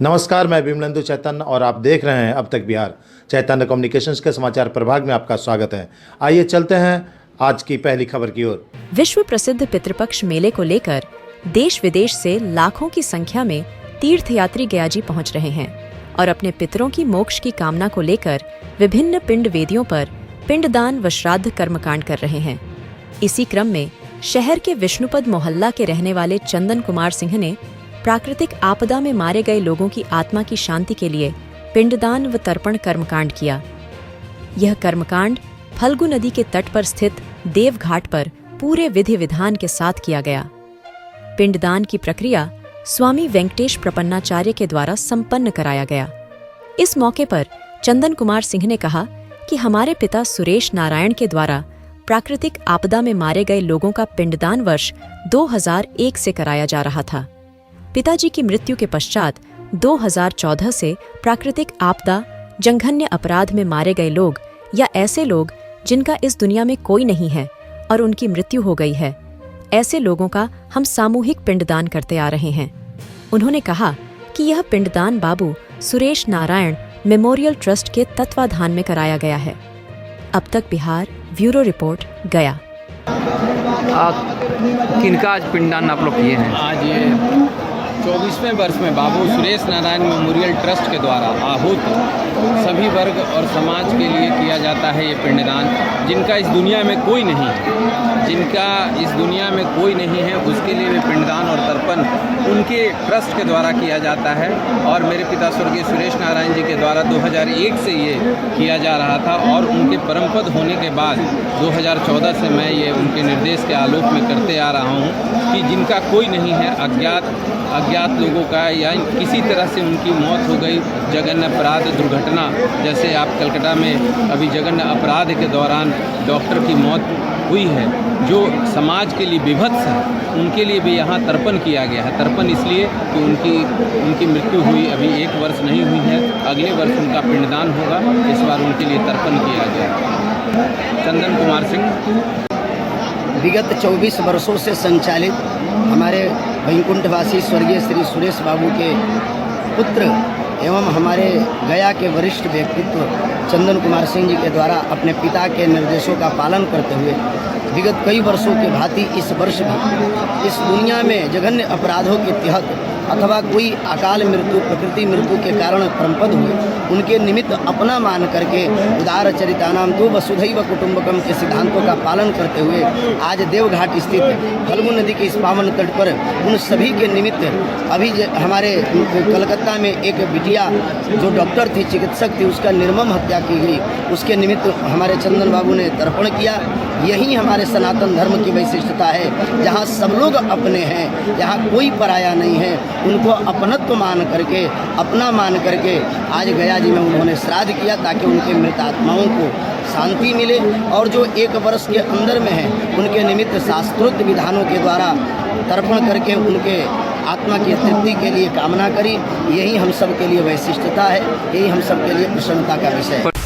नमस्कार, मैं विमलेंदु चैतन्य और आप देख रहे हैं अब तक बिहार। चैतन्य कम्युनिकेशंस के समाचार प्रभाग में आपका स्वागत है। आइए चलते हैं आज की पहली खबर की ओर। विश्व प्रसिद्ध पितृपक्ष मेले को लेकर देश विदेश से लाखों की संख्या में तीर्थयात्री गयाजी पहुंच रहे हैं और अपने पितरों की मोक्ष की कामना को लेकर विभिन्न पिंड वेदियों पर पिंडदान व श्राद्ध कर्मकांड कर रहे हैं। इसी क्रम में शहर के विष्णुपद मोहल्ला के रहने वाले चंदन कुमार सिंह ने प्राकृतिक आपदा में मारे गए लोगों की आत्मा की शांति के लिए पिंडदान व तर्पण कर्मकांड किया। यह कर्मकांड फल्गु नदी के तट पर स्थित देवघाट पर पूरे विधि विधान के साथ किया गया। पिंडदान की प्रक्रिया स्वामी वेंकटेश प्रपन्नाचार्य के द्वारा संपन्न कराया गया। इस मौके पर चंदन कुमार सिंह ने कहा कि हमारे पिता सुरेश नारायण के द्वारा प्राकृतिक आपदा में मारे गए लोगों का पिंडदान वर्ष 2001 से कराया जा रहा था। पिताजी की मृत्यु के पश्चात 2014 से प्राकृतिक आपदा, जघन्य अपराध में मारे गए लोग या ऐसे लोग जिनका इस दुनिया में कोई नहीं है और उनकी मृत्यु हो गई है, ऐसे लोगों का हम सामूहिक पिंडदान करते आ रहे हैं। उन्होंने कहा कि यह पिंडदान बाबू सुरेश नारायण मेमोरियल ट्रस्ट के तत्वाधान में कराया गया है। अब तक बिहार, ब्यूरो रिपोर्ट, गया। किनका आज पिंडदान आप लोग किए हैं? आज ये 24वें वर्ष में बाबू सुरेश नारायण मेमोरियल ट्रस्ट के द्वारा आहूत सभी वर्ग और समाज के लिए किया जाता है ये पिंडदान। जिनका इस दुनिया में कोई नहीं है, जिनका इस दुनिया में कोई नहीं है, उसके लिए भी पिंडदान और तर्पण उनके ट्रस्ट के द्वारा किया जाता है। और मेरे पिता स्वर्गीय सुरेश नारायण जी के द्वारा 2001 से ये किया जा रहा था और उनके परमपद होने के बाद 2014 से मैं ये उनके निर्देश के आलोक में करते आ रहा हूँ कि जिनका कोई नहीं है, अज्ञात लोगों का या किसी तरह से उनकी मौत हो गई, जघन्य अपराध, दुर्घटना, जैसे आप कलकत्ता में अभी जघन्य अपराध के दौरान डॉक्टर की मौत हुई है, जो समाज के लिए विभत्स है, उनके लिए भी यहाँ तर्पण किया गया है। तर्पण इसलिए कि उनकी मृत्यु हुई अभी 1 वर्ष नहीं हुई है, अगले वर्ष उनका पिंडदान होगा, इस बार उनके लिए तर्पण किया गया। चंदन कुमार सिंह। विगत 24 वर्षों से संचालित हमारे वैकुंठवासी स्वर्गीय श्री सुरेश बाबू के पुत्र एवं हमारे गया के वरिष्ठ व्यक्तित्व चंदन कुमार सिंह जी के द्वारा अपने पिता के निर्देशों का पालन करते हुए विगत कई वर्षों के भांति इस वर्ष भी इस दुनिया में जघन्य अपराधों के तहत अथवा कोई अकाल मृत्यु, प्रकृति मृत्यु के कारण परमपद हुए, उनके निमित्त अपना मान करके उदार चरितानाम तो वसुधैव कुटुंबकम के सिद्धांतों का पालन करते हुए आज देवघाट स्थित फल्गु नदी के इस पावन तट पर उन सभी के निमित्त अभी हमारे कलकत्ता में एक बिटिया जो डॉक्टर थी, चिकित्सक थी, उसका निर्मम हत्या की गई, उसके निमित्त हमारे चंदन बाबू ने तर्पण किया। यही हमारे सनातन धर्म की वैशिष्टता है, जहाँ सब लोग अपने हैं, जहाँ कोई पराया नहीं है, उनको अपनत्व मान करके, अपना मान करके आज गया जी में उन्होंने श्राद्ध किया ताकि उनके मृत आत्माओं को शांति मिले और जो 1 वर्ष के अंदर में है उनके निमित्त शास्त्रोक्त विधानों के द्वारा तर्पण करके उनके आत्मा की तृप्ति के लिए कामना करी। यही हम सब के लिए वैशिष्टता है, यही हम सब के लिए प्रसन्नता का विषय है।